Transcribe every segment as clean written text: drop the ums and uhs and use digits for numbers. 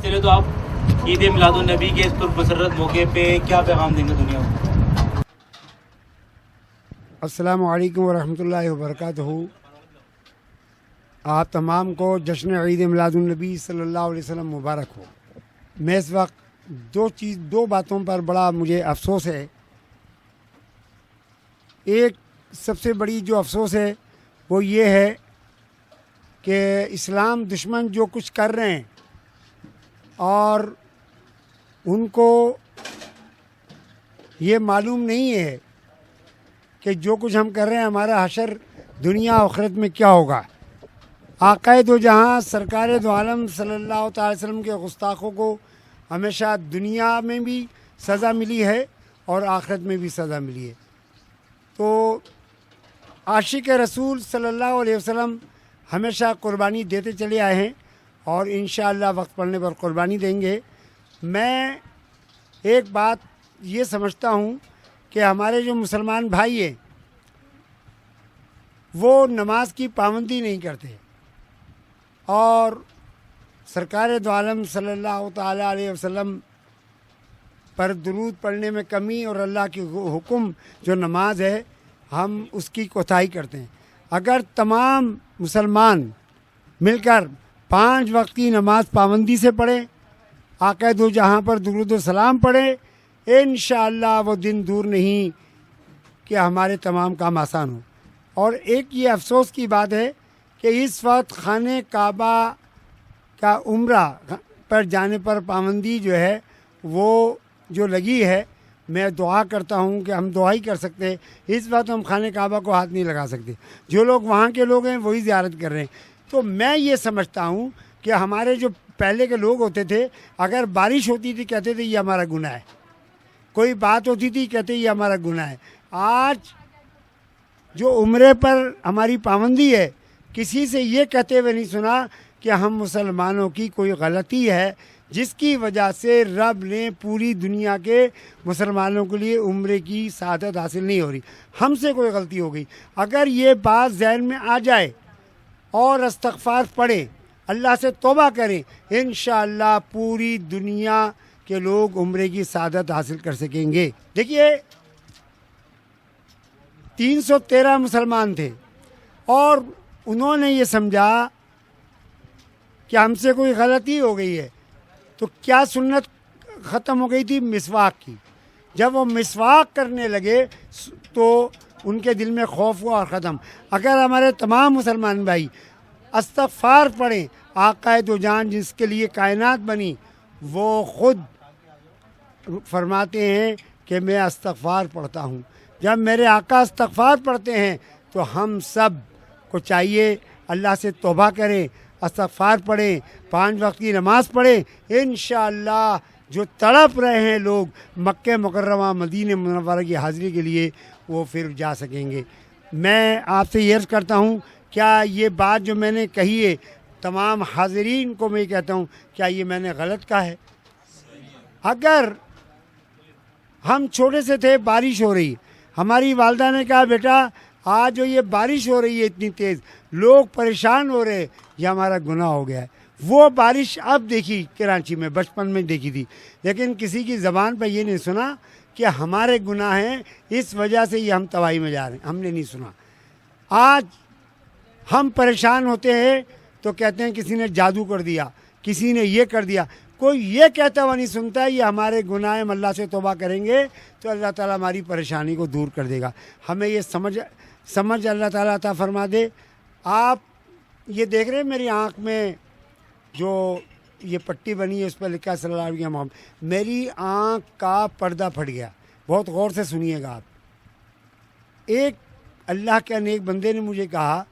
चले तो आप ईद मिलादुन नबी के इस पुरमसरत मौके पे क्या पैगाम देंगे दुनिया को? अस्सलामु अलैकुम वरहमतुल्लाहि वबरकातुहू। आप तमाम को जश्न ईद मिलादुन नबी सल्लल्लाहु अलैहि वसल्लम मुबारक हो। मैं इस वक्त दो बातों पर बड़ा मुझे अफसोस है। एक सबसे बड़ी जो अफसोस है वो ये है कि इस्लाम दुश्मन जो कुछ कर रहे हैं और उनको ये मालूम नहीं है कि जो कुछ हम कर रहे हैं हमारा हशर दुनिया आखिरत में क्या होगा। आक़ाए दो जहाँ सरकार दो आलम सल्लल्लाहु अलैहि वसल्लम के गुस्ताखों को हमेशा दुनिया में भी सज़ा मिली है और आखिरत में भी सज़ा मिली है। तो आशिक रसूल सल्लल्लाहु अलैहि वसल्लम हमेशा कुर्बानी देते चले आए हैं और इंशाअल्लाह वक्त पड़ने पर कुर्बानी देंगे। मैं एक बात ये समझता हूँ कि हमारे जो मुसलमान भाई हैं वो नमाज की पाबंदी नहीं करते और सरकार दो आलम सल्लल्लाहु ताला अलैहि वसल्लम पर दुरूद पढ़ने में कमी और अल्लाह की हुक्म जो नमाज है हम उसकी कोताही करते हैं। अगर तमाम मुसलमान मिलकर 5 वक्त की नमाज पाबंदी से पढ़ें, आक़ा दो जहाँ पर दुरूद व सलाम पढ़ें, इंशाअल्लाह वो दिन दूर नहीं कि हमारे तमाम काम आसान हो। और एक ये अफसोस की बात है कि इस वक्त खाने काबा का उम्रा पर जाने पर पाबंदी जो है वो जो लगी है, मैं दुआ करता हूँ कि हम दुआ ही कर सकते हैं। इस वक्त हम खाने काबा को हाथ नहीं लगा सकते, जो लोग वहाँ के लोग हैं वही ज़ियारत कर रहे हैं। तो मैं ये समझता हूँ कि हमारे जो पहले के लोग होते थे, अगर बारिश होती थी कहते थे ये हमारा गुनाह है, कोई बात होती थी कहते ये हमारा गुनाह है। आज जो उम्रे पर हमारी पाबंदी है, किसी से ये कहते हुए नहीं सुना कि हम मुसलमानों की कोई गलती है जिसकी वजह से रब ने पूरी दुनिया के मुसलमानों के लिए उम्रे की सआदत हासिल नहीं हो रही, हमसे कोई गलती हो गई। अगर ये बात ज़हन में आ जाए और इस्तग़फ़ार पढ़ें, अल्लाह से तौबा करें, इंशाअल्लाह पूरी दुनिया के लोग उम्रे की सआदत हासिल कर सकेंगे। देखिए 313 मुसलमान थे और उन्होंने ये समझा कि हमसे कोई गलती हो गई है, तो क्या सुन्नत ख़त्म हो गई थी मिसवाक की। जब वो मिसवाक करने लगे तो उनके दिल में खौफ हुआ और ख़त्म। अगर हमारे तमाम मुसलमान भाई इस्तग़फ़ार पढ़ें, आक़ाए दो जान जिसके लिए कायनात बनी वो ख़ुद फरमाते हैं कि मैं इस्तग़फ़ार पढ़ता हूँ। जब मेरे आका इस्तग़फ़ार पढ़ते हैं तो हम सब को चाहिए अल्लाह से तौबा करें, इस्तग़फ़ार पढ़ें, 5 वक्त की नमाज़ पढ़ें। इंशाअल्लाह जो तड़प रहे हैं लोग मक्के मुकर्रमा मदीने मुनव्वरा की हाज़िरी के लिए, वो फिर जा सकेंगे। मैं आपसे ये अर्ज़ करता हूँ, क्या ये बात जो मैंने कही है तमाम हाज़िरीन को मैं कहता हूँ, क्या ये मैंने गलत कहा है? अगर हम छोटे से थे, बारिश हो रही, हमारी वालदा ने कहा बेटा आज जो ये बारिश हो रही है इतनी तेज़, लोग परेशान हो रहे, ये हमारा गुनाह हो गया है। वो बारिश अब देखी कराची में, बचपन में देखी थी, लेकिन किसी की ज़बान पर ये नहीं सुना कि हमारे गुनाह हैं, इस वजह से ये हम तबाही में जा रहे हैं, हमने नहीं सुना। आज हम परेशान होते हैं तो कहते हैं किसी ने जादू कर दिया, किसी ने ये कर दिया। कोई ये कहता हुआ नहीं सुनता है ये हमारे गुनाह हैं, हम अल्लाह से तौबा करेंगे तो अल्लाह ताला हमारी परेशानी को दूर कर देगा। हमें ये समझ अल्लाह ताला अता फरमा दे। आप ये देख रहे हैं मेरी आँख में जो ये पट्टी बनी है उस पर लिखा है सल्लल्लाहु अलैहि वसल्लम, मेरी आँख का पर्दा फट गया। बहुत गौर से सुनिएगा आप। एक अल्लाह के अनेक बंदे ने मुझे कहा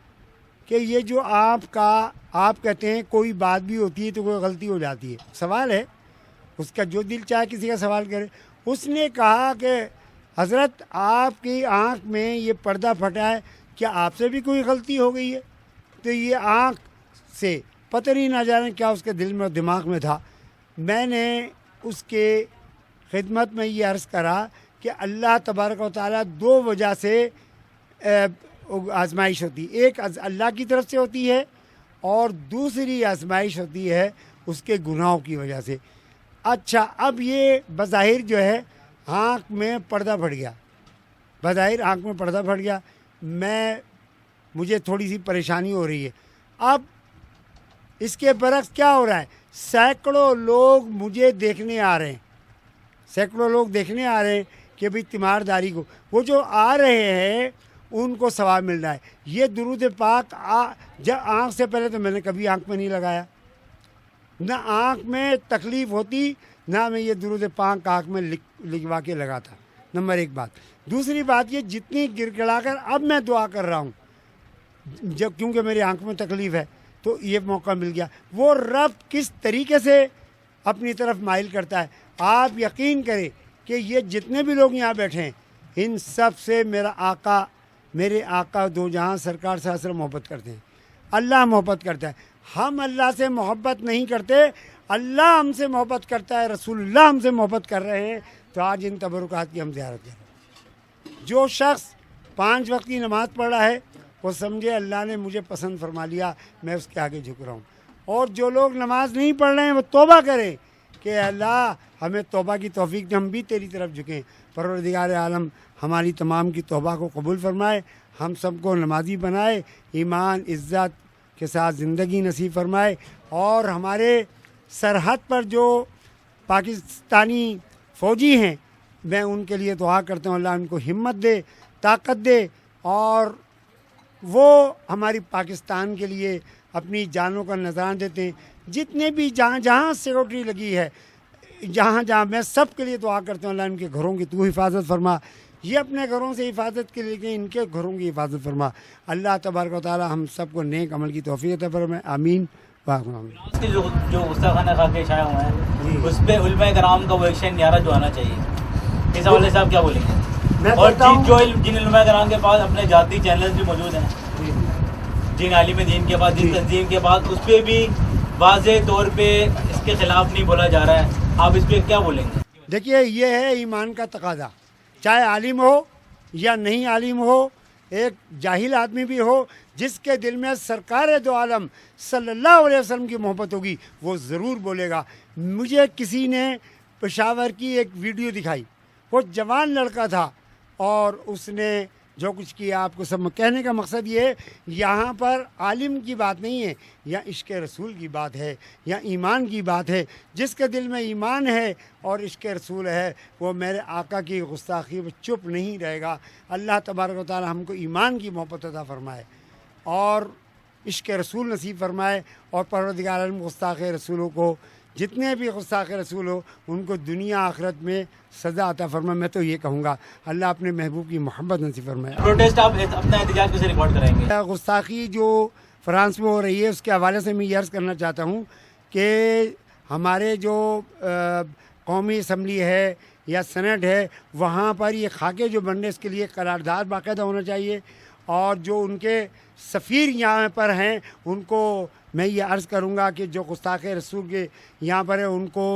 कि ये जो आप कहते हैं कोई बात भी होती है तो कोई गलती हो जाती है, सवाल है उसका, जो दिल चाहे किसी का सवाल करे। उसने कहा कि हज़रत आपकी आँख में ये पर्दा फटा है, क्या आपसे भी कोई गलती हो गई है? तो ये आँख से पता नहीं ना जाने क्या उसके दिल में दिमाग में था। मैंने उसके खिदमत में ये अर्ज़ करा कि अल्लाह तबारक व तआला 2 वजह से आजमाइश होती है, एक अल्लाह की तरफ से होती है और दूसरी आजमाइश होती है اس کے گناہوں کی وجہ سے۔ اچھا، اب یہ بظاہر جو ہے آنکھ میں پردہ پھٹ گیا، بظاہر آنکھ میں پردہ پھٹ گیا، مجھے تھوڑی سی پریشانی ہو رہی ہے۔ اب اس کے برعکس کیا ہو رہا ہے، سینکڑوں لوگ مجھے دیکھنے آ رہے ہیں، سینکڑوں لوگ دیکھنے آ رہے ہیں کہ بھئی تیمارداری کو، وہ جو آ رہے ہیں ان کو ثواب مل رہا ہے۔ یہ درود پاک جب آنکھ سے پہلے تو میں نے کبھی آنکھ میں نہیں لگایا، نہ آنکھ میں تکلیف ہوتی، نہ میں یہ درود پاک آنکھ میں لکھوا کے لگاتا، نمبر ایک بات۔ دوسری بات یہ جتنی گر گڑا کر اب میں دعا کر رہا ہوں، جب کیونکہ میری آنکھ میں تکلیف ہے تو یہ موقع مل گیا۔ وہ رب کس طریقے سے اپنی طرف مائل کرتا ہے، آپ یقین کریں کہ یہ جتنے بھی لوگ یہاں بیٹھے ہیں ان سب سے میرے آقا دو جہاں سرکار صلی اللہ علیہ وسلم محبت کرتے ہیں، اللہ محبت کرتا ہے۔ ہم اللہ سے محبت نہیں کرتے، اللہ ہم سے محبت کرتا ہے، رسول اللہ ہم سے محبت کر رہے ہیں، تو آج ان تبرکات کی ہم زیارت کریں۔ جو شخص 5 وقت کی نماز پڑھ رہا ہے وہ سمجھے اللہ نے مجھے پسند فرما لیا، میں اس کے آگے جھک رہا ہوں۔ اور جو لوگ نماز نہیں پڑھ رہے ہیں وہ توبہ کریں کہ اللہ ہمیں توبہ کی توفیق دے، ہم بھی تیری طرف جھکیں۔ پروردگار عالم ہماری تمام کی توبہ کو قبول فرمائے، ہم سب کو نمازی بنائے، ایمان عزت کے ساتھ زندگی نصیب فرمائے، اور ہمارے سرحد پر جو پاکستانی فوجی ہیں میں ان کے لیے دعا کرتا ہوں، اللہ ان کو ہمت دے، طاقت دے، اور وہ ہماری پاکستان کے لیے اپنی جانوں کا نذرانہ دیتے ہیں۔ جتنے بھی جہاں سیکورٹی لگی ہے، جہاں میں سب کے لیے دعا کرتا ہوں، اللہ ان کے گھروں کی تو حفاظت فرما، یہ اپنے گھروں سے حفاظت کے لیے ان کے گھروں کی حفاظت فرما۔ اللہ تبارک و تعالی ہم سب کو نیک عمل کی توفیق عطا فرمائے، آمین۔ جو غصہ خانہ خاکے شائع ہوئے ہیں اس پہ علماء کرام کا وہ ایکشن نیارہ جو آنا چاہیے، اس حوالے سے آپ کیا بولیں گے؟ اور جن علماء کرام کے پاس اپنے ذاتی چینلز بھی موجود ہیں، جن عالم دین کے پاس، جن تنظیم کے پاس، اس پہ بھی واضح طور پہ اس کے خلاف نہیں بولا جا رہا ہے، آپ اس پہ کیا بولیں گے؟ دیکھیے، یہ ہے ایمان کا تقاضا، چاہے عالم ہو یا نہیں عالم ہو، ایک جاہل آدمی بھی ہو، جس کے دل میں سرکار دو عالم صلی اللہ علیہ وسلم کی محبت ہوگی وہ ضرور بولے گا۔ مجھے کسی نے پشاور کی ایک ویڈیو دکھائی، وہ جوان لڑکا تھا اور اس نے جو کچھ کیا، آپ کو سب کہنے کا مقصد یہ ہے، یہاں پر عالم کی بات نہیں ہے، یا عشق رسول کی بات ہے، یا ایمان کی بات ہے۔ جس کے دل میں ایمان ہے اور عشق رسول ہے وہ میرے آقا کی گستاخی میں چپ نہیں رہے گا۔ اللہ تبارک و تعالی ہم کو ایمان کی محبت عطا فرمائے اور عشق رسول نصیب فرمائے، اور پروردگار عالم گستاخ رسولوں کو، جتنے بھی گستاخ رسول ہو، ان کو دنیا آخرت میں سزا عطا فرمائے۔ میں تو یہ کہوں گا اللہ اپنے محبوب کی محبت نصیب فرمائے۔ پروٹیسٹ آپ اپنا احتجاج کیسے ریکارڈ کریں گے؟ گستاخی جو فرانس میں ہو رہی ہے اس کے حوالے سے میں یہ عرض کرنا چاہتا ہوں کہ ہمارے جو قومی اسمبلی ہے یا سینٹ ہے، وہاں پر یہ خاکے جو بن رہے اس کے لیے قرارداد باقاعدہ ہونا چاہیے، اور جو ان کے سفیر یہاں پر ہیں ان کو میں یہ عرض کروں گا کہ جو گستاخ رسول کے یہاں پر ہیں ان کو،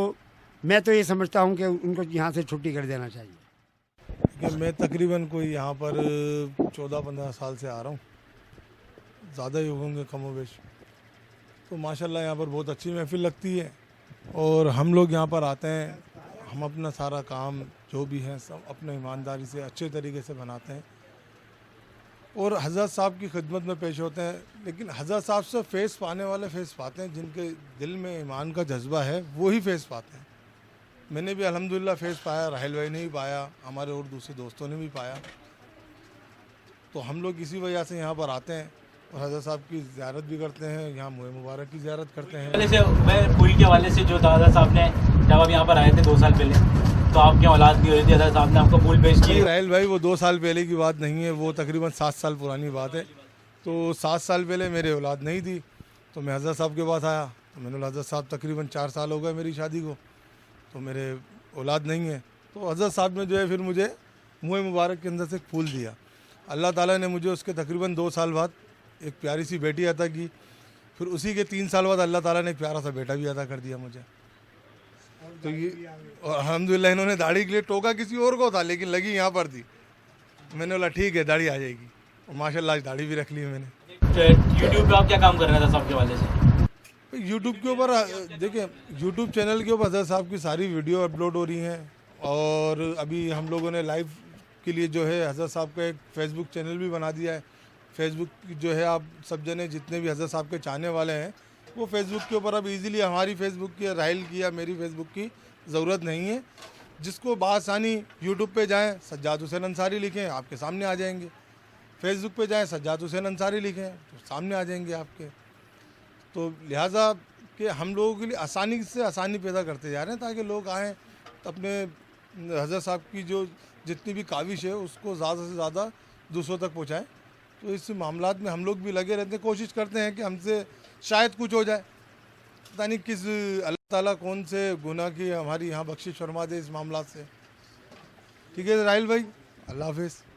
میں تو یہ سمجھتا ہوں کہ ان کو یہاں سے چھٹی کر دینا چاہیے۔ کہ میں تقریباً کوئی یہاں پر 14-15 سال سے آ رہا ہوں، زیادہ ہی ہوں گے کم و بیش، تو ماشاءاللہ یہاں پر بہت اچھی محفل لگتی ہے، اور ہم لوگ یہاں پر آتے ہیں، ہم اپنا سارا کام جو بھی ہے سب اپنے ایمانداری سے اچھے طریقے سے بناتے ہیں، اور حضرت صاحب کی خدمت میں پیش ہوتے ہیں۔ لیکن حضرت صاحب سے فیض پانے والے فیض پاتے ہیں، جن کے دل میں ایمان کا جذبہ ہے وہی فیض پاتے ہیں۔ میں نے بھی الحمدللہ فیض پایا، راحل بھائی نے بھی پایا، ہمارے اور دوسرے دوستوں نے بھی پایا، تو ہم لوگ اسی وجہ سے یہاں پر آتے ہیں اور حضرت صاحب کی زیارت بھی کرتے ہیں، یہاں موئے مبارک کی زیارت کرتے ہیں۔ میں پھول کے حوالے سے جو حضرت صاحب نے جب آپ یہاں پر آئے تھے 2 سال پہلے، تو آپ کی اولاد بھی ہوئی تھی، حضرت صاحب نے آپ کو پھول پیش کیے؟ راحل بھائی وہ 2 سال پہلے کی بات نہیں ہے، وہ تقریباً 7 سال پرانی بات ہے۔ تو 7 سال پہلے میرے اولاد نہیں تھی، تو میں حضرت صاحب کے پاس آیا، تو میں نے حضرت صاحب تقریباً 4 سال ہو گئے میری شادی کو، تو میرے اولاد نہیں ہے، تو حضرت صاحب نے جو ہے پھر مجھے منہ مبارک کے اندر سے ایک پھول دیا۔ اللہ تعالیٰ نے مجھے اس کے تقریباً 2 سال بعد ایک پیاری سی بیٹی عطا کی، پھر اسی کے 3 سال بعد اللہ تعالیٰ نے ایک پیارا سا بیٹا بھی عطا کر دیا مجھے۔ تو یہ، اور الحمدللہ انہوں نے داڑھی کے لیے ٹوکا کسی اور کو تھا، لیکن لگی یہاں پر تھی، میں نے بولا ٹھیک ہے داڑھی آ جائے گی، اور ماشاءاللہ آج داڑھی بھی رکھ لی ہے میں نے۔ یوٹیوب پہ آپ کیا کام کر رہے ہیں صاحب کے حوالے سے؟ यूट्यूब के ऊपर देखिए, यूट्यूब चैनल के ऊपर हज़रत साहब की सारी वीडियो अपलोड हो रही हैं, और अभी हम लोगों ने लाइव के लिए जो है हज़रत साहब का एक फेसबुक चैनल भी बना दिया है। फेसबुक जो है, आप सब जने जितने भी हज़रत साहब के चाहने वाले हैं, वो फेसबुक के ऊपर अब इजीली हमारी फेसबुक की, राहिल की या मेरी फेसबुक की ज़रूरत नहीं है। जिसको बआसानी यूट्यूब पे जाएं, सज्जाद हुसैन अंसारी लिखें, आपके सामने आ जाएंगे। फेसबुक पे जाएं, सज्जाद हुसैन अंसारी लिखें, तो सामने आ जाएंगे आपके। तो लिहाजा कि हम लोगों के लिए आसानी से आसानी पैदा करते जा रहे हैं, ताकि लोग आएँ अपने हज़रत साहब की जो जितनी भी काविश है उसको ज़्यादा से ज़्यादा दूसरों तक पहुँचाएँ। तो इस मामलात में हम लोग भी लगे रहते हैं, कोशिश करते हैं कि हमसे शायद कुछ हो जाए। पता नहीं किस अल्लाह ताला कौन से गुनाह की हमारी यहाँ बख्शिश फरमा दे इस मामला से। ठीक है राहिल भाई, अल्लाह हाफिज़।